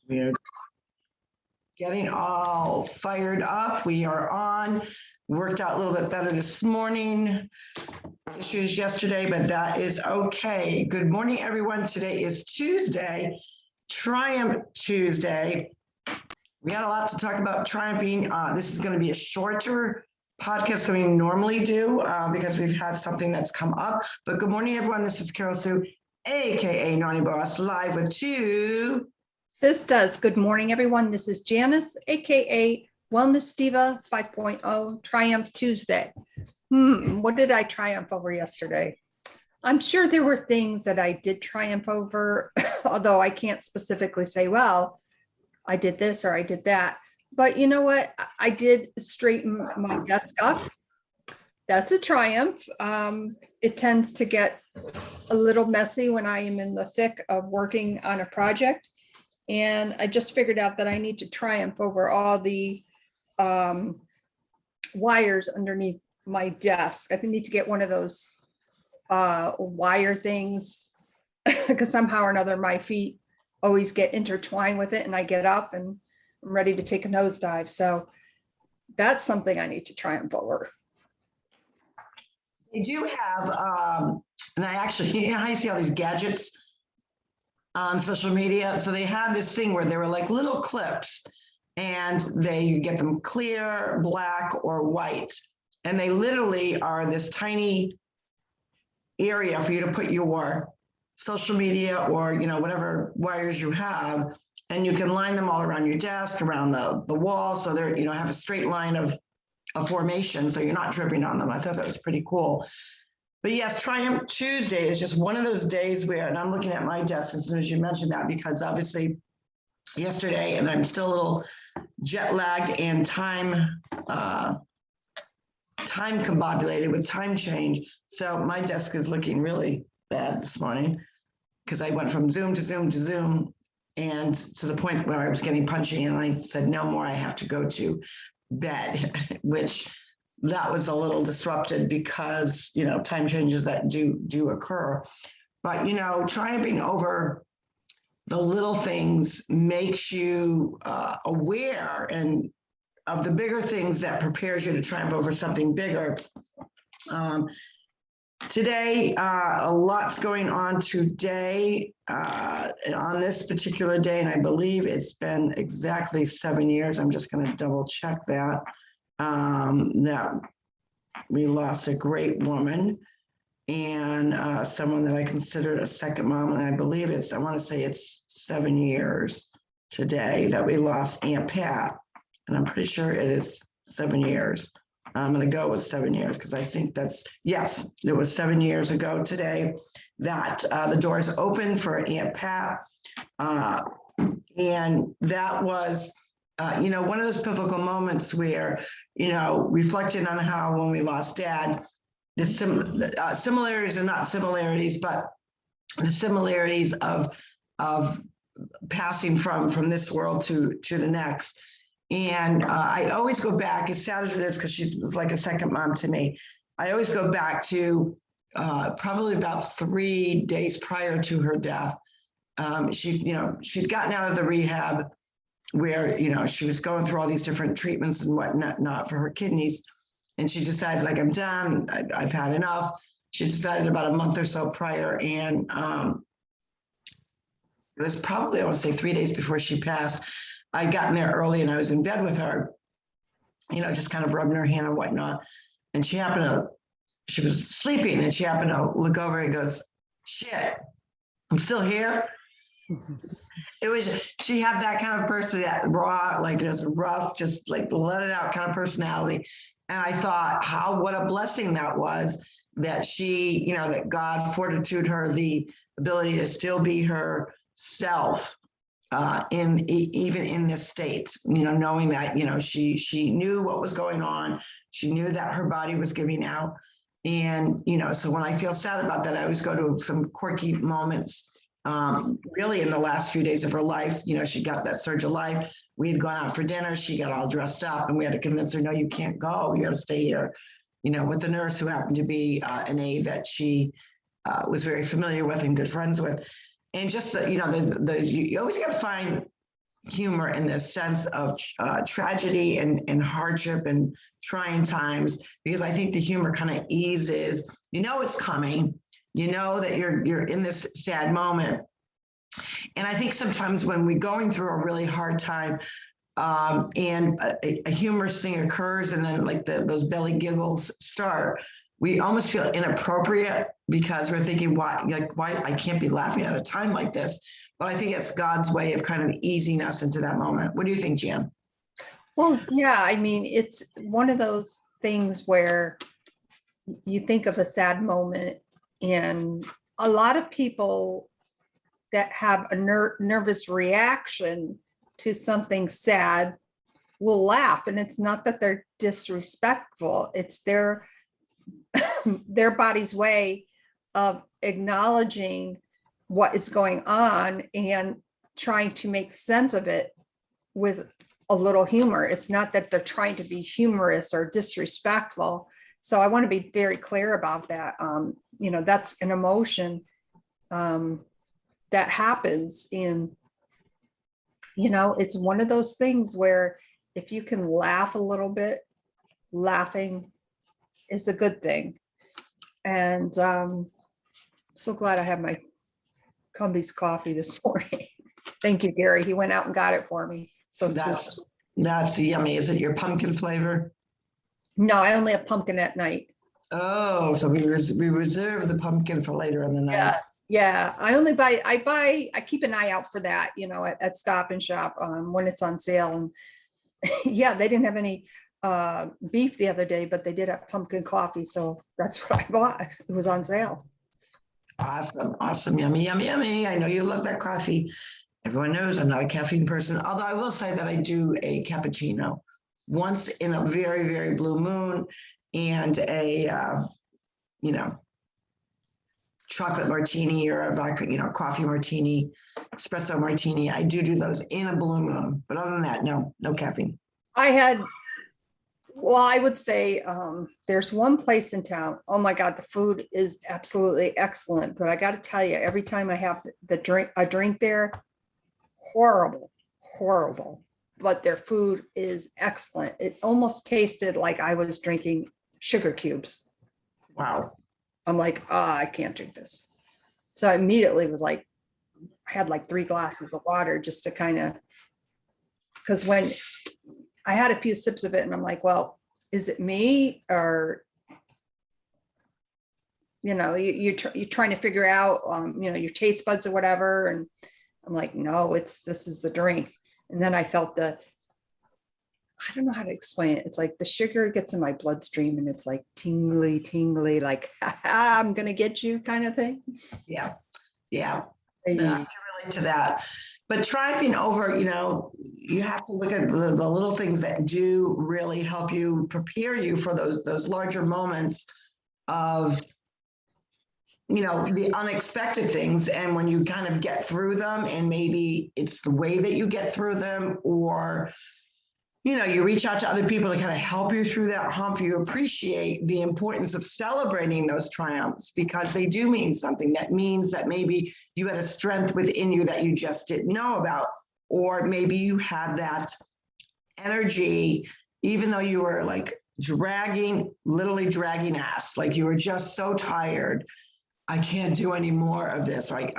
We're getting all fired up. We are on. Worked out a little bit better this morning. Issues yesterday, but that is okay. Good morning, everyone. Today is Tuesday, Triumph Tuesday. We had a lot to talk about triumphing. This is going to be a shorter podcast than we normally do because we've had something that's come up. But good morning, everyone. This is Carol Sue, aka Naughty Boss, live with two Sistas. Good morning, everyone. This is Janice, aka Wellness Diva 5.0, Triumph Tuesday. What did I triumph over yesterday? I'm sure there were things that I did triumph over, although I can't specifically say, well, I did this or I did that. But you know what? I did straighten my desk up. That's a triumph. It tends to get a little messy when I am in the thick of working on a project. And I just figured out that I need to triumph over all the wires underneath my desk. I need to get one of those wire things because somehow or another my feet always get intertwined with it and I get up and I'm ready to take a nosedive. So that's something I need to triumph over. They do have, and I actually, you know how you see all these gadgets on social media? So they had this thing where they were like little clips and you get them clear, black, or white. And they literally are this tiny area for you to put your social media or, you know, whatever wires you have. And you can line them all around your desk, around the wall. So they're, you know, have a straight line of formation. So you're not tripping on them. I thought that was pretty cool. But yes, Triumph Tuesday is just one of those days where, and I'm looking at my desk as soon as you mentioned that, because obviously yesterday, and I'm still a little jet lagged and time combobulated with time change. So my desk is looking really bad this morning because I went from Zoom to Zoom to Zoom, and to the point where I was getting punchy and I said, no more, I have to go to bed, which that was a little disrupted because, you know, time changes that do occur. But, you know, triumphing over the little things makes you aware and of the bigger things that prepares you to triumph over something bigger. Today, a lot's going on today on this particular day, and I believe it's been exactly 7 years. I'm just going to double check that, that we lost a great woman and someone that I considered a second mom, and I believe I want to say it's 7 years today that we lost Aunt Pat, and I'm pretty sure it is 7 years. I'm going to go with 7 years because I think yes, it was 7 years ago today that the doors opened for Aunt Pat. And that was, you know, one of those pivotal moments where, you know, reflecting on how when we lost Dad, the similarities and not similarities, but the similarities of passing from this world to the next. And I always go back, as sad as it is, because she was like a second mom to me. I always go back to probably about 3 days prior to her death. She'd gotten out of the rehab where, you know, she was going through all these different treatments and whatnot for her kidneys. And she decided, like, I'm done. I've had enough. She decided about a month or so prior. And it was probably, I want to say 3 days before she passed. I'd gotten there early and I was in bed with her, you know, just kind of rubbing her hand and whatnot. And she was sleeping and she happened to look over and goes, shit, I'm still here. She had that kind of person, that raw, like just rough, just like let it out kind of personality. And I thought what a blessing that was, that she, you know, that God fortitude her the ability to still be herself. Even in this state, you know, knowing that, you know, she knew what was going on. She knew that her body was giving out. And, you know, so when I feel sad about that, I always go to some quirky moments, really in the last few days of her life. You know, she got that surge of life. We had gone out for dinner. She got all dressed up and we had to convince her, no, you can't go. You got to stay here, you know, with the nurse who happened to be an aide that she was very familiar with and good friends with. And just, you know, you always got to find humor in the sense of tragedy and hardship and trying times, because I think the humor kind of eases, it's coming, that you're in this sad moment. And I think sometimes when we're going through a really hard time, and a humorous thing occurs, and then like those belly giggles start, we almost feel inappropriate because we're thinking, why I can't be laughing at a time like this. But I think it's God's way of kind of easing us into that moment. What do you think, Jan? Well, yeah, I mean, it's one of those things where you think of a sad moment, and a lot of people that have a nervous reaction to something sad will laugh. And it's not that they're disrespectful, it's their body's way of acknowledging what is going on and trying to make sense of it with a little humor. It's not that they're trying to be humorous or disrespectful. So I want to be very clear about that. That's an emotion that happens in, it's one of those things where if you can laugh a little bit, laughing is a good thing. And so glad I have my Cumbies coffee this morning. Thank you, Gary. He went out and got it for me. So that's yummy. Is it your pumpkin flavor? No, I only have pumpkin at night. Oh, so we reserve the pumpkin for later in the night. Yes, yeah. I keep an eye out for that, at Stop and Shop when it's on sale. And yeah, they didn't have any beef the other day, but they did have pumpkin coffee, so that's what I bought. It was on sale. Awesome, yummy. I know you love that coffee. Everyone knows I'm not a caffeine person, although I will say that I do a cappuccino once in a very, very blue moon, and a chocolate martini or a vodka, coffee martini, espresso martini. I do those in a blue moon, but other than that, no caffeine. I would say there's one place in town. Oh my God, the food is absolutely excellent. But I got to tell you, every time I have a drink there, horrible. But their food is excellent. It almost tasted like I was drinking sugar cubes. Wow. I'm like, I can't drink this. So I immediately was like, I had like 3 glasses of water just to kind of, because when I had a few sips of it and I'm like, well, is it me? Or, you're trying to figure out, your taste buds or whatever. And I'm like, no, this is the drink. And then I felt I don't know how to explain it. It's like the sugar gets in my bloodstream and it's like tingly, like, I'm going to get you kind of thing. Yeah. No, I can relate to that. But triumphing over, you have to look at the little things that do really help you, prepare you for those larger moments of, the unexpected things. And when you kind of get through them, and maybe it's the way that you get through them, or, you reach out to other people to kind of help you through that hump, you appreciate the importance of celebrating those triumphs, because they do mean something. That means that maybe you had a strength within you that you just didn't know about, or maybe you had that energy, even though you were like literally dragging ass, like you were just so tired. I can't do any more of this. Like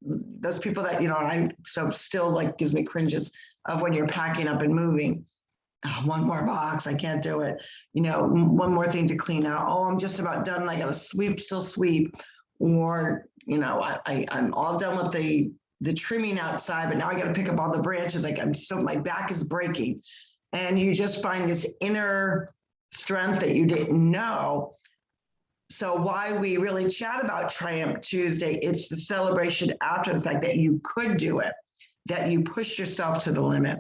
those people that, so still like gives me cringes of when you're packing up and moving. Oh, one more box, I can't do it. One more thing to clean out. Oh, I'm just about done. I got to still sweep. Or, I'm all done with the trimming outside, but now I got to pick up all the branches. Like my back is breaking. And you just find this inner strength that you didn't know. So why we really chat about Triumph Tuesday, it's the celebration after the fact that you could do it, that you pushed yourself to the limit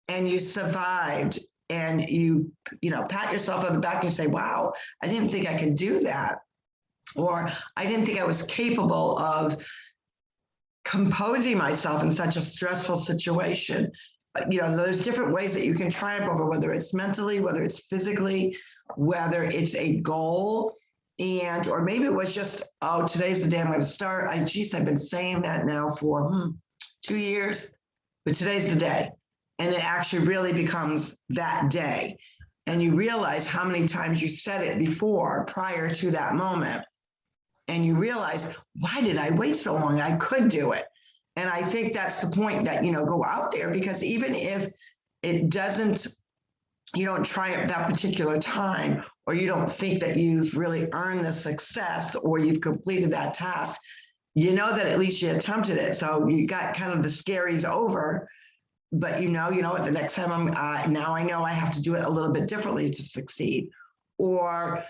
and you survived, and you pat yourself on the back and say, wow, I didn't think I could do that. Or I didn't think I was capable of composing myself in such a stressful situation. There's different ways that you can triumph over, whether it's mentally, whether it's physically, whether it's a goal. Or maybe it was just, today's the day I'm going to start. I've been saying that now for 2 years. but today's the day. And it actually really becomes that day. And you realize how many times you said it before, prior to that moment. And you realize, why did I wait so long? I could do it. And I think that's the point, that, go out there, because even if it doesn't, you don't try at that particular time, or you don't think that you've really earned the success or you've completed that task, you know that at least you attempted it. So you got kind of the scaries over, but what, the next time now I know I have to do it a little bit differently to succeed. Or,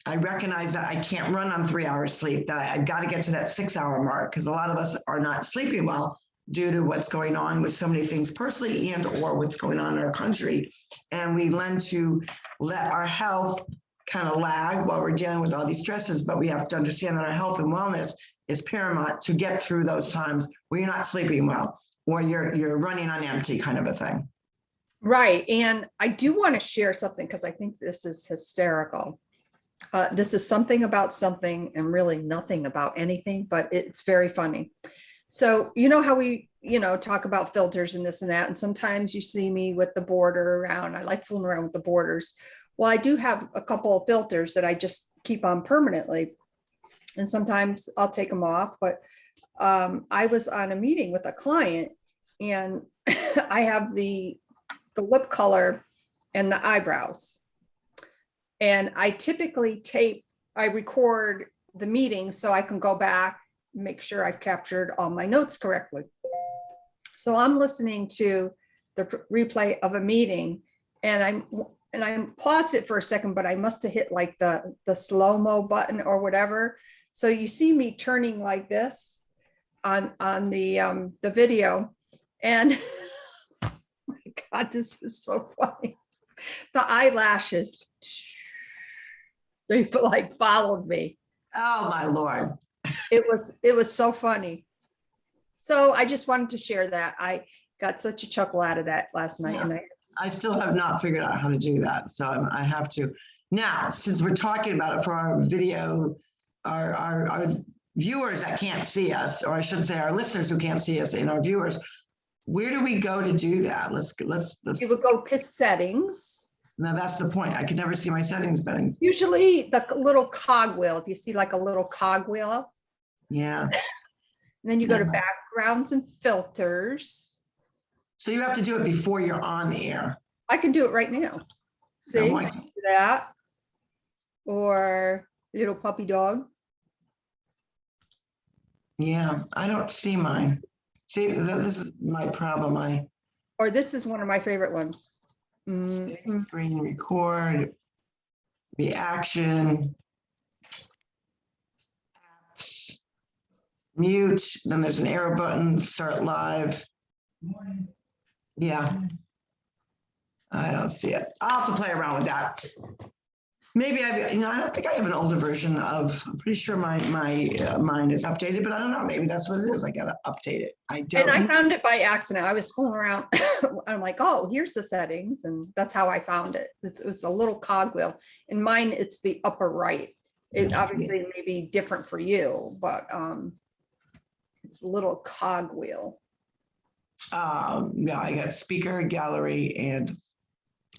I recognize that I can't run on 3 hours sleep, that I've got to get to that 6 hour mark, because a lot of us are not sleeping well due to what's going on with so many things personally and or what's going on in our country. And we lend to let our health kind of lag while we're dealing with all these stresses, but we have to understand that our health and wellness is paramount to get through those times where you're not sleeping well, or you're running on empty, kind of a thing. Right. And I do want to share something, because I think this is hysterical. This is something about something and really nothing about anything, but it's very funny. So, how we, talk about filters and this and that. And sometimes you see me with the border around. I like fooling around with the borders. Well, I do have a couple of filters that I just keep on permanently. And sometimes I'll take them off. But I was on a meeting with a client, and I have the lip color and the eyebrows. And I typically I record the meeting so I can go back, make sure I've captured all my notes correctly. So I'm listening to the replay of a meeting, and I paused it for a second, but I must have hit like the slow-mo button or whatever. So you see me turning like this on the video, and oh my God, this is so funny. The eyelashes, they like followed me. Oh my Lord. It was so funny. So I just wanted to share that. I got such a chuckle out of that last night. Yeah. And I still have not figured out how to do that. So I have to. Now, since we're talking about it for our video, our viewers that can't see us, or I should say our listeners who can't see us, and our viewers, where do we go to do that? Let's. You would go to settings. Now that's the point. I could never see my settings. Usually the little cogwheel, if you see like a little cogwheel. Yeah. And then you go to backgrounds and filters. So you have to do it before you're on the air. I can do it right now. See that? Or little puppy dog. Yeah, I don't see mine. See, this is my problem. Or this is one of my favorite ones. Screen record, reaction, apps, mute, then there's an arrow button, start live. Yeah. I don't see it. I'll have to play around with that. Maybe I don't think I have an older version of, I'm pretty sure my mine is updated, but I don't know. Maybe that's what it is. I got to update it. I don't. And I found it by accident. I was fooling around. I'm like, oh, here's the settings. And that's how I found it. It's a little cogwheel. In mine, it's the upper right. It obviously may be different for you, but it's a little cogwheel. Yeah, I got speaker, gallery, and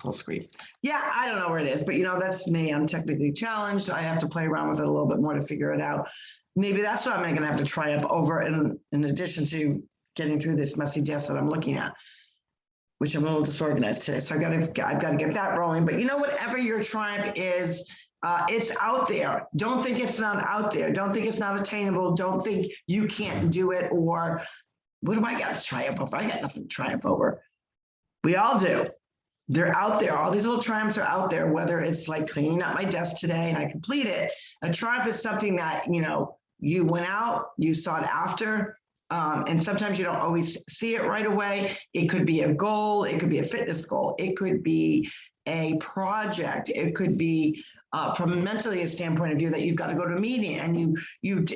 full screen. Yeah, I don't know where it is, but that's me. I'm technically challenged. I have to play around with it a little bit more to figure it out. Maybe that's what I'm going to have to triumph over in addition to getting through this messy desk that I'm looking at, which I'm a little disorganized today. So I've got to get that rolling. But whatever your triumph is, it's out there. Don't think it's not out there. Don't think it's not attainable. Don't think you can't do it, or what do I got to triumph over? I got nothing to triumph over. We all do. They're out there. All these little triumphs are out there, whether it's like cleaning up my desk today and I complete it. A triumph is something that, you went out, you sought after, and sometimes you don't always see it right away. It could be a goal. It could be a fitness goal. It could be a project. It could be from mentally a standpoint of view that you've got to go to a meeting and you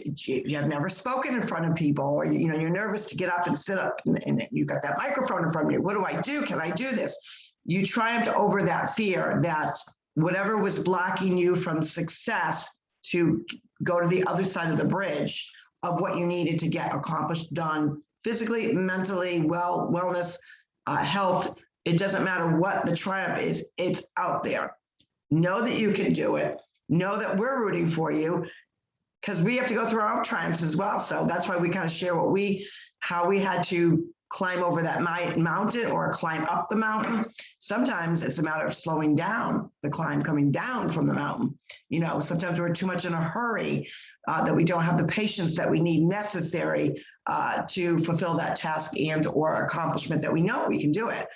have never spoken in front of people, or you're nervous to get up and sit up and you've got that microphone in front of you. What do I do? Can I do this? You triumphed over that fear, that whatever was blocking you from success to go to the other side of the bridge of what you needed to get accomplished, done, physically, mentally, wellness, health. It doesn't matter what the triumph is, it's out there. Know that you can do it. Know that we're rooting for you, because we have to go through our own triumphs as well. So that's why we kind of share how we had to climb over that mountain or climb up the mountain. Sometimes it's a matter of slowing down the climb, coming down from the mountain. Sometimes we're too much in a hurry, that we don't have the patience that we need necessary to fulfill that task and or accomplishment that we know we can do it.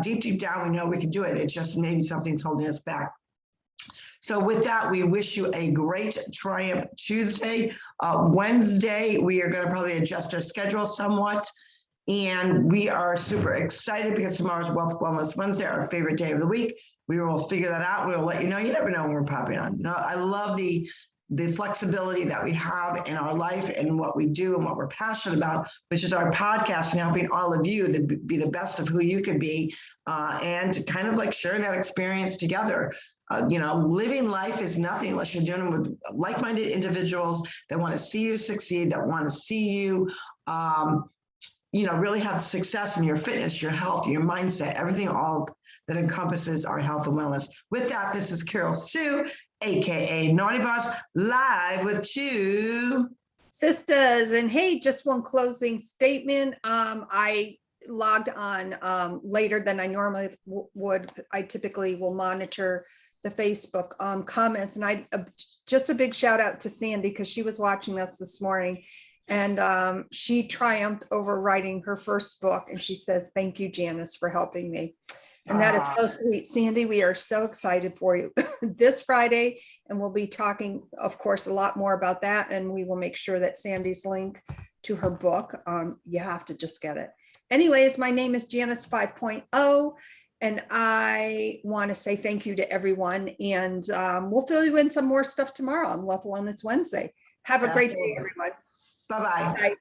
Deep down, we know we can do it. It's just maybe something's holding us back. So with that, we wish you a great Triumph Tuesday. Wednesday, we are going to probably adjust our schedule somewhat. And we are super excited because tomorrow's Wealth Wellness Wednesday, our favorite day of the week. We will figure that out. We'll let you know. You never know when we're popping on. I love the flexibility that we have in our life and what we do and what we're passionate about, which is our podcast and helping all of you to be the best of who you can be, and kind of like sharing that experience together. Living life is nothing unless you're doing it with like-minded individuals that want to see you succeed, that want to see you, really have success in your fitness, your health, your mindset, everything all that encompasses our health and wellness. With that, this is Carol Sue, AKA Naughty Boss, live with TwoSistas. And hey, just one closing statement. I logged on later than I normally would. I typically will monitor the Facebook comments, and just a big shout out to Sandy, because she was watching us this morning, and she triumphed over writing her first book, and she says, "Thank you, Janice, for helping me." And that is so sweet. Sandy, we are so excited for you this Friday, and we'll be talking, of course, a lot more about that, and we will make sure that Sandy's link to her book, you have to just get it. Anyways, my name is Janice 5.0. And I want to say thank you to everyone. And we'll fill you in some more stuff tomorrow on Wealth Wellness Wednesday. Have a great day, everyone. Bye-bye. Bye.